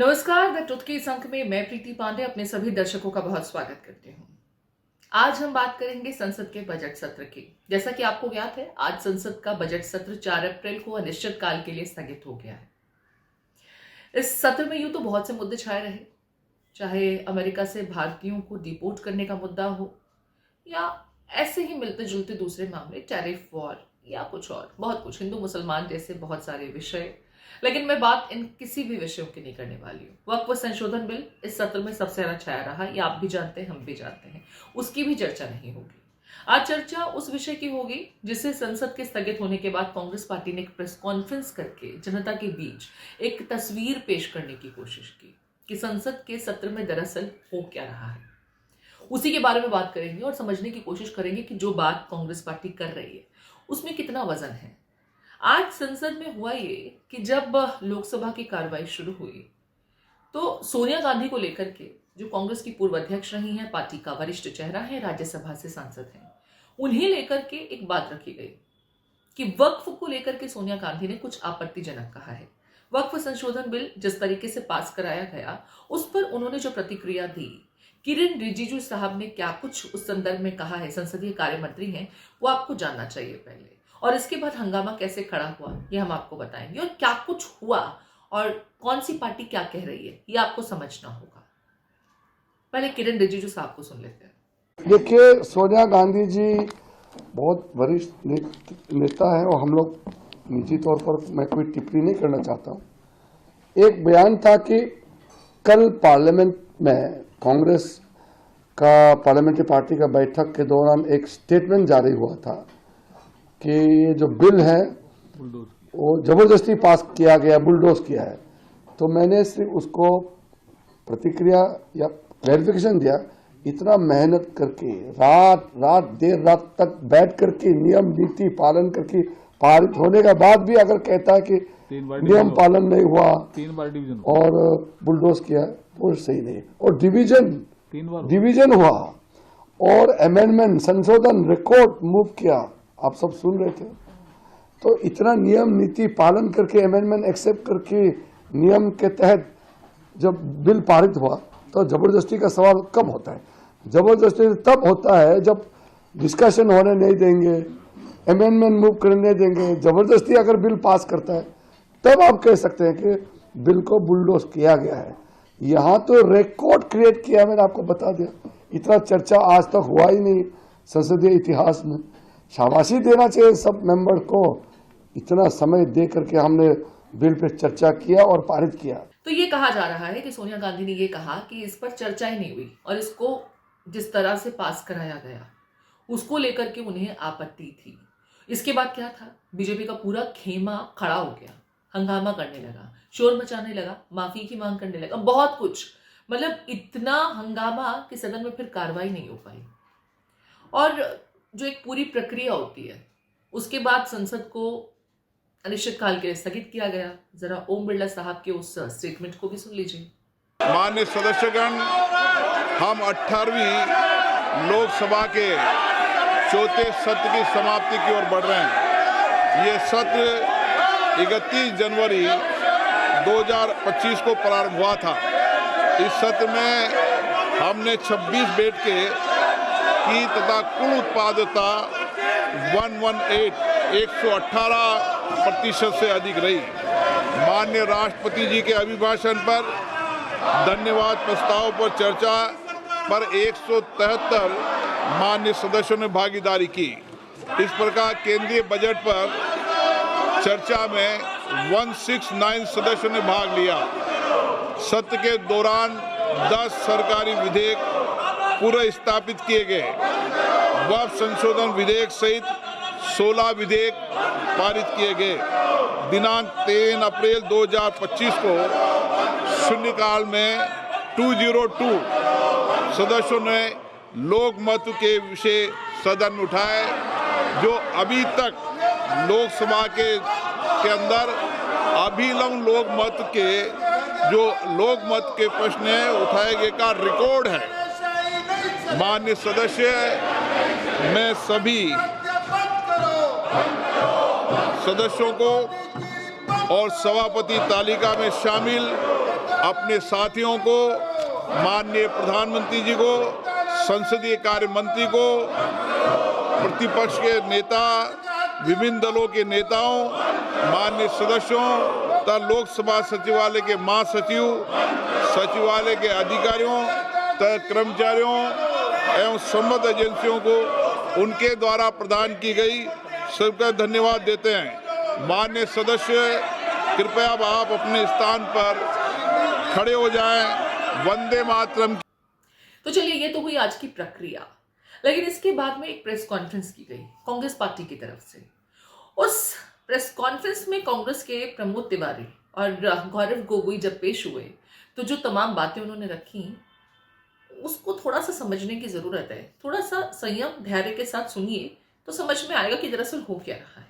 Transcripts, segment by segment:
नमस्कार। The truth के इस अंक में मैं प्रीति पांडे अपने सभी दर्शकों का बहुत स्वागत करती हूँ। आज हम बात करेंगे संसद के बजट सत्र की। जैसा कि आपको ज्ञात है, आज संसद का बजट सत्र 4 अप्रैल को अनिश्चित काल के लिए स्थगित हो गया है। इस सत्र में यूं तो बहुत से मुद्दे छाए रहे, चाहे अमेरिका से भारतीयों को डिपोर्ट करने का मुद्दा हो या ऐसे ही मिलते जुलते दूसरे मामले, टैरिफ वॉर या कुछ और, बहुत कुछ, हिंदू मुसलमान जैसे बहुत सारे विषय। लेकिन मैं बात इन किसी भी विषयों की नहीं करने वाली हूँ। वक्फ संशोधन बिल इस सत्र में सबसे ज्यादा छाया रहा, ये आप भी जानते हैं, हम भी जानते हैं, उसकी भी चर्चा नहीं होगी। आज चर्चा उस विषय की होगी जिसे संसद के स्थगित होने के बाद कांग्रेस पार्टी ने एक प्रेस कॉन्फ्रेंस करके जनता के बीच एक तस्वीर पेश करने की कोशिश की कि संसद के सत्र में दरअसल हो क्या रहा है। उसी के बारे में बात करेंगे और समझने की कोशिश करेंगे कि जो बात कांग्रेस पार्टी कर रही है उसमें कितना वजन है। आज संसद में हुआ ये कि जब लोकसभा की कार्रवाई शुरू हुई तो सोनिया गांधी को लेकर के, जो कांग्रेस की पूर्व अध्यक्ष रही हैं, पार्टी का वरिष्ठ चेहरा है, राज्यसभा से सांसद हैं, उन्हें लेकर के एक बात रखी गई कि वक्फ को लेकर के सोनिया गांधी ने कुछ आपत्तिजनक कहा है। वक्फ संशोधन बिल जिस तरीके से पास कराया गया उस पर उन्होंने जो प्रतिक्रिया दी, किरण रिजिजू साहब ने क्या कुछ उस संदर्भ में कहा है, संसदीय कार्य मंत्री हैं, वो आपको जानना चाहिए पहले। और इसके बाद हंगामा कैसे खड़ा हुआ ये हम आपको बताएंगे, और क्या कुछ हुआ और कौन सी पार्टी क्या कह रही है ये आपको समझना होगा। पहले किरण रिजिजू साहब को सुन लेते हैं। देखिए, सोनिया गांधी जी बहुत वरिष्ठ नेता है और हम लोग निजी तौर पर मैं कोई टिप्पणी नहीं करना चाहता हूँ। एक बयान था कि कल पार्लियामेंट में कांग्रेस का पार्लियामेंट्री पार्टी का बैठक के दौरान एक स्टेटमेंट जारी हुआ था कि ये जो बिल है वो जबरदस्ती पास किया गया, बुलडोज किया है। तो मैंने सिर्फ उसको प्रतिक्रिया या क्लैरिफिकेशन दिया, इतना मेहनत करके देर रात तक बैठ करके नियम नीति पालन करके पारित होने के बाद भी अगर कहता है कि नियम पालन नहीं हुआ, 3 बार डिवीजन और बुलडोज किया, वो सही नहीं। और डिवीजन हुआ और अमेंडमेंट संशोधन रिकॉर्ड मूव किया, आप सब सुन रहे थे। तो इतना नियम नीति पालन करके अमेंडमेंट एक्सेप्ट करके नियम के तहत जब बिल पारित हुआ तो जबरदस्ती का सवाल कब होता है? जबरदस्ती तब होता है जब डिस्कशन होने नहीं देंगे, अमेंडमेंट मूव करने नहीं देंगे। जबरदस्ती अगर बिल पास करता है तब आप कह सकते हैं कि बिल को बुलडोज किया गया है। यहाँ तो रिकॉर्ड क्रिएट किया, मैंने आपको बता दिया। इतना चर्चा आज तक हुआ ही नहीं संसदीय इतिहास में। शाबाशी देना चाहिए सब मेंबर को, इतना समय दे करके हमने बिल पे चर्चा किया और पारित किया। तो ये कहा जा रहा है कि सोनिया गांधी ने ये कहा कि इस पर चर्चा ही नहीं हुई और इसको जिस तरह से पास कराया गया उसको लेकर के उन्हें आपत्ति थी। इसके बाद क्या था, बीजेपी का पूरा खेमा खड़ा हो गया, हंगामा करने लगा, शोर मचाने लगा, माफी की मांग करने लगा, बहुत कुछ, मतलब इतना हंगामा कि सदन में फिर कार्रवाई नहीं हो पाई। और जो एक पूरी प्रक्रिया होती है उसके बाद संसद को अनिश्चित काल के लिए स्थगित किया गया। जरा ओम बिरला साहब के उस स्टेटमेंट को भी सुन लीजिए। माननीय सदस्यगण, हम 18वीं लोकसभा के चौथे सत्र की समाप्ति की ओर बढ़ रहे हैं। ये सत्र 31 जनवरी 2025 को प्रारंभ हुआ था। इस सत्र में हमने 26 बैठकें की तथा कुल उत्पादकता 118% से अधिक रही। माननीय राष्ट्रपति जी के अभिभाषण पर धन्यवाद प्रस्ताव पर चर्चा पर 173 माननीय सदस्यों ने भागीदारी की। इस प्रकार केंद्रीय बजट पर चर्चा में 169 सदस्यों ने भाग लिया। सत्र के दौरान 10 सरकारी विधेयक पूर्व स्थापित किए गए। वक्फ संशोधन विधेयक सहित 16 विधेयक पारित किए गए। दिनांक 3 अप्रैल 2025 को शून्यकाल में 202 सदस्यों ने लोकमत के विषय सदन में उठाए, जो अभी तक लोकसभा के अंदर अभिलंब लोकमत के प्रश्न उठाए गए का रिकॉर्ड है। माननीय सदस्य, मैं सभी सदस्यों को और सभापति तालिका में शामिल अपने साथियों को, माननीय प्रधानमंत्री जी को, संसदीय कार्य मंत्री को, प्रतिपक्ष के नेता, विभिन्न दलों के नेताओं, माननीय सदस्यों तथा लोकसभा सचिवालय के महासचिव, सचिवालय के अधिकारियों तथा कर्मचारियों एवं संबद्ध एजेंसियों को उनके द्वारा प्रदान की गई सबका धन्यवाद देते हैं। माननीय सदस्य, कृपया आप अपने स्थान पर खड़े हो जाएं। वंदे मातरम। तो चलिए, ये तो हुई आज की प्रक्रिया, लेकिन इसके बाद में एक प्रेस कॉन्फ्रेंस की गई कांग्रेस पार्टी की तरफ से। उस प्रेस कॉन्फ्रेंस में कांग्रेस के प्रमोद तिवारी और गौरव गोगोई जब पेश हुए तो जो तमाम बातें उन्होंने रखी उसको थोड़ा सा समझने की जरूरत है। थोड़ा सा संयम धैर्य के साथ सुनिए तो समझ में आएगा कि दरअसल हो क्या रहा है।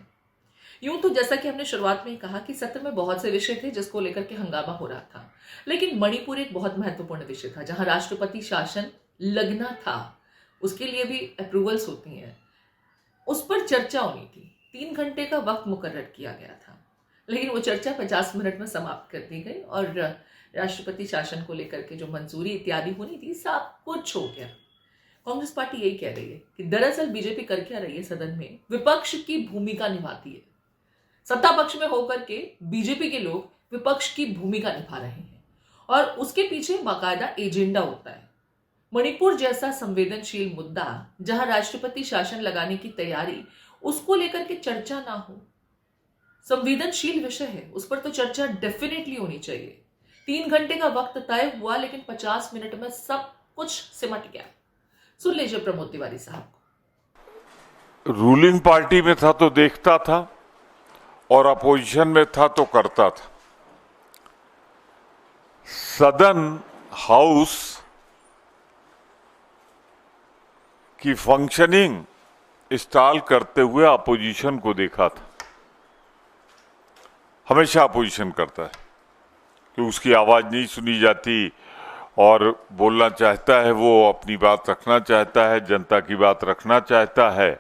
यूं तो जैसा कि हमने शुरुआत में ही कहा कि सत्र में बहुत से विषय थे जिसको लेकर के हंगामा हो रहा था, लेकिन मणिपुर एक बहुत महत्वपूर्ण विषय था जहां राष्ट्रपति शासन लगना था, उसके लिए भी अप्रूवल्स होती हैं, उस पर चर्चा होनी थी। 3 घंटे का वक्त मुकर्रर किया गया था, लेकिन वो चर्चा 50 मिनट में समाप्त कर दी गई और राष्ट्रपति शासन को लेकर के जो मंजूरी इत्यादि होनी थी सब कुछ हो गया। कांग्रेस पार्टी यही कह रही है कि दरअसल बीजेपी कर क्या रही है, सदन में विपक्ष की भूमिका निभाती है। सत्ता पक्ष में होकर के बीजेपी के लोग विपक्ष की भूमिका निभा रहे हैं और उसके पीछे बाकायदा एजेंडा होता है। मणिपुर जैसा संवेदनशील मुद्दा जहां राष्ट्रपति शासन लगाने की तैयारी, उसको लेकर के चर्चा ना हो, संवेदनशील विषय है, उस पर तो चर्चा डेफिनेटली होनी चाहिए। 3 घंटे का वक्त तय हुआ, लेकिन 50 मिनट में सब कुछ सिमट गया। सुन लीजिए प्रमोद तिवारी साहब को। रूलिंग पार्टी में था तो देखता था और अपोजिशन में था तो करता था। सदन हाउस की फंक्शनिंग इंस्टॉल करते हुए अपोजिशन को देखा था। हमेशा अपोजिशन करता है कि उसकी आवाज नहीं सुनी जाती और बोलना चाहता है, वो अपनी बात रखना चाहता है, जनता की बात रखना चाहता है।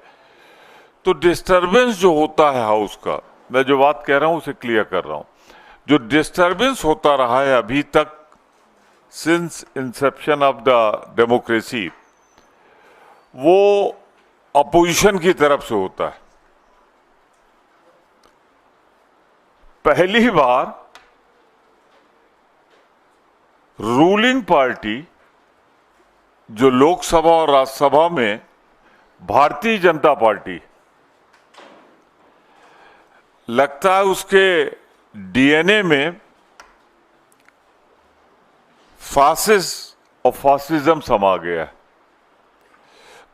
तो डिस्टर्बेंस जो होता है हाउस का, मैं जो बात कह रहा हूं उसे क्लियर कर रहा हूं, जो डिस्टर्बेंस होता रहा है अभी तक since Inception of the democracy, वो अपोजिशन की तरफ से होता है। पहली बार रूलिंग पार्टी जो लोकसभा और राज्यसभा में भारतीय जनता पार्टी, लगता है उसके डीएनए में फासिस्ट और फासिज्म समा गया है।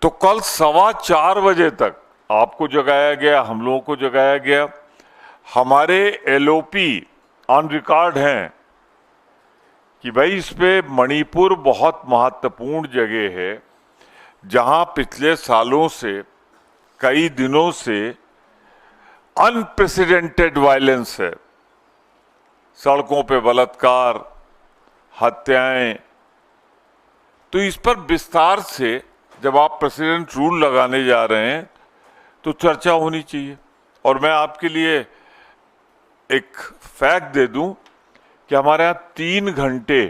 तो कल 4:15 बजे तक आपको जगाया गया, हम लोगों को जगाया गया। हमारे एलओपी ऑन रिकॉर्ड हैं कि भाई इस पे मणिपुर बहुत महत्वपूर्ण जगह है जहां पिछले सालों से, कई दिनों से अनप्रेसिडेंटेड वायलेंस है। सड़कों पे बलात्कार, हत्याएं। तो इस पर विस्तार से जब आप प्रेसिडेंट रूल लगाने जा रहे हैं तो चर्चा होनी चाहिए। और मैं आपके लिए एक फैक्ट दे दूं कि हमारे यहाँ 3 घंटे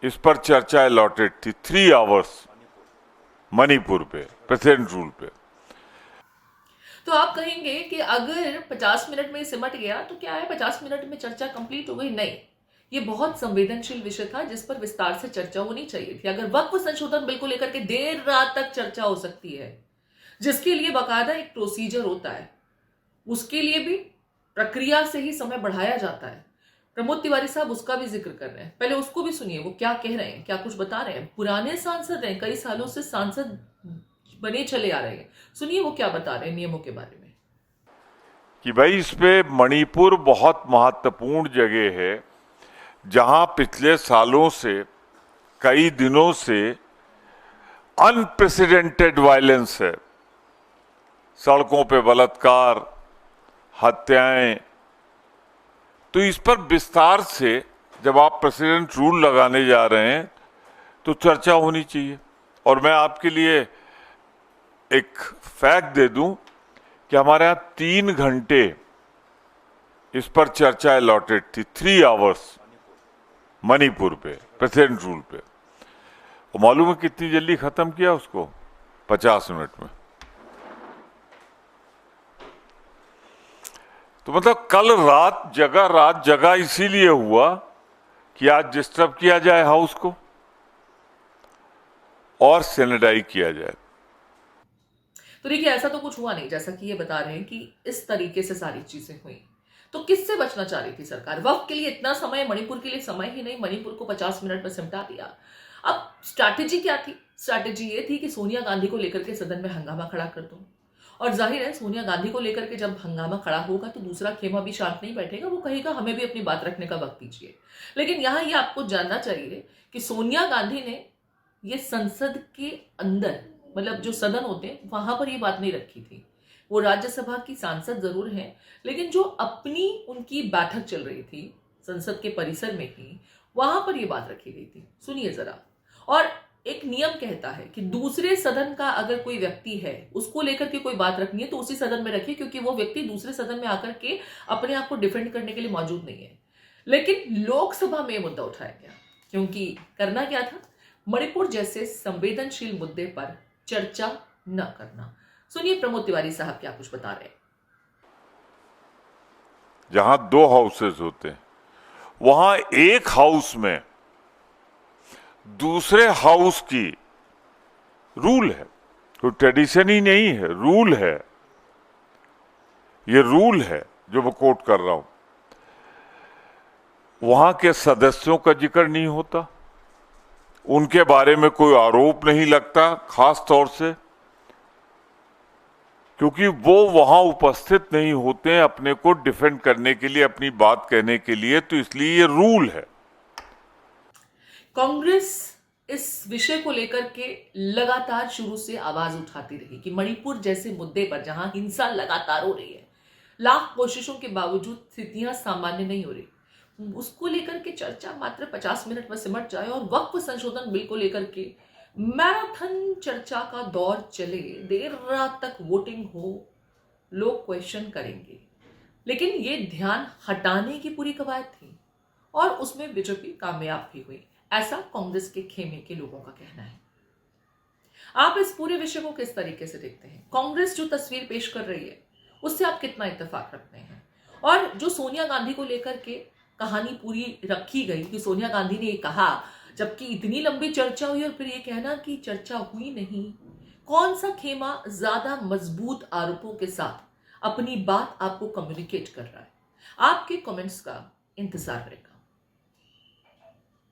इस पर चर्चा अलॉटेड थी, 3 आवर्स मणिपुर पे, प्रेसिडेंट रूल पे। तो आप कहेंगे कि अगर 50 मिनट में सिमट गया तो क्या है, 50 मिनट में चर्चा कंप्लीट हो गई? नहीं, ये बहुत संवेदनशील विषय था जिस पर विस्तार से चर्चा होनी चाहिए थी। अगर वक्फ संशोधन बिल को लेकर के देर रात तक चर्चा हो सकती है, जिसके लिए बाकायदा एक प्रोसीजर होता है, उसके लिए भी प्रक्रिया से ही समय बढ़ाया जाता है। प्रमोद तिवारी साहब उसका भी जिक्र कर रहे हैं, पहले उसको भी सुनिए वो क्या कह रहे हैं, क्या कुछ बता रहे हैं। पुराने सांसद हैं, कई सालों से सांसद बने चले आ रहे हैं, सुनिए वो क्या बता रहे हैं नियमों के बारे में। कि भाई इस पे मणिपुर बहुत महत्वपूर्ण जगह है जहां पिछले सालों से, कई दिनों से अनप्रेसिडेंटेड वायलेंस है। सड़कों पे बलात्कार, हत्याएं। तो इस पर विस्तार से जब आप प्रेसिडेंट रूल लगाने जा रहे हैं तो चर्चा होनी चाहिए। और मैं आपके लिए एक फैक्ट दे दूं कि हमारे यहाँ 3 घंटे इस पर चर्चा अलॉटेड थी, 3 आवर्स मणिपुर पे, प्रेसिडेंट रूल पे। और मालूम है कितनी जल्दी खत्म किया उसको? 50 मिनट में। तो मतलब कल रात जगह इसीलिए हुआ कि आज डिस्टर्ब किया जाए हाउस को और सैनिटाइज किया जाए। तो देखिए, ऐसा तो कुछ हुआ नहीं, जैसा कि ये बता रहे हैं कि इस तरीके से सारी चीजें हुई। तो किससे बचना चाह रही थी सरकार? वक्त के लिए इतना समय, मणिपुर के लिए समय ही नहीं, मणिपुर को 50 मिनट में सिमटा दिया। अब स्ट्रैटेजी क्या थी? स्ट्रैटेजी ये थी कि सोनिया गांधी को लेकर के सदन में हंगामा खड़ा कर दो। और जाहिर है, सोनिया गांधी को लेकर के जब हंगामा खड़ा होगा तो दूसरा खेमा भी शांत नहीं बैठेगा, वो कहेगा हमें भी अपनी बात रखने का वक्त दीजिए। लेकिन यहां ये आपको जानना चाहिए कि सोनिया गांधी ने ये संसद के अंदर, मतलब जो सदन होते हैं वहां पर ये बात नहीं रखी थी। वो राज्यसभा की सांसद जरूर हैं, लेकिन जो अपनी उनकी बैठक चल रही थी संसद के परिसर में ही, वहां पर ये बात रखी गई थी। सुनिए जरा। और एक नियम कहता है कि दूसरे सदन का अगर कोई व्यक्ति है, उसको लेकर के कोई बात रखनी है तो उसी सदन में रखिए, क्योंकि वो व्यक्ति दूसरे सदन में आकर के अपने आप को डिफेंड करने के लिए मौजूद नहीं है। लेकिन लोकसभा में मुद्दा उठाया गया, क्योंकि करना क्या था? मणिपुर जैसे संवेदनशील मुद्दे पर चर्चा न करना। सुनिए प्रमोद तिवारी साहब क्या कुछ बता रहे हैं। जहां 2 हाउसेस होते हैं, वहां एक हाउस में दूसरे हाउस की रूल है, कोई ट्रेडिशन ही नहीं है, रूल है। ये रूल है जो मैं कोट कर रहा हूं। वहां के सदस्यों का जिक्र नहीं होता, उनके बारे में कोई आरोप नहीं लगता, खास तौर से क्योंकि वो वहां उपस्थित नहीं होते हैं अपने को डिफेंड करने के लिए, अपनी बात कहने के लिए। तो इसलिए ये रूल है। कांग्रेस इस विषय को लेकर के लगातार शुरू से आवाज उठाती रही कि मणिपुर जैसे मुद्दे पर जहां हिंसा लगातार हो रही है, लाख कोशिशों के बावजूद स्थितियां सामान्य नहीं हो रही, उसको लेकर के चर्चा मात्र 50 मिनट में सिमट जाए और वक्फ संशोधन बिल को लेकर के मैराथन चर्चा का दौर चले, देर रात तक वोटिंग हो, लोग क्वेश्चन करेंगे। लेकिन ये ध्यान हटाने की पूरी कवायद थी और उसमें बीजेपी कामयाब भी हुई, ऐसा कांग्रेस के खेमे के लोगों का कहना है। आप इस पूरे विषय को किस तरीके से देखते हैं? कांग्रेस जो तस्वीर पेश कर रही है उससे आप कितना इत्तेफाक रखते हैं? और जो सोनिया गांधी को लेकर के कहानी पूरी रखी गई कि सोनिया गांधी ने ये कहा, जबकि इतनी लंबी चर्चा हुई और फिर ये कहना कि चर्चा हुई नहीं, कौन सा खेमा ज्यादा मजबूत आरोपों के साथ अपनी बात आपको कम्युनिकेट कर रहा है? आपके कमेंट्स का इंतजार रहेगा।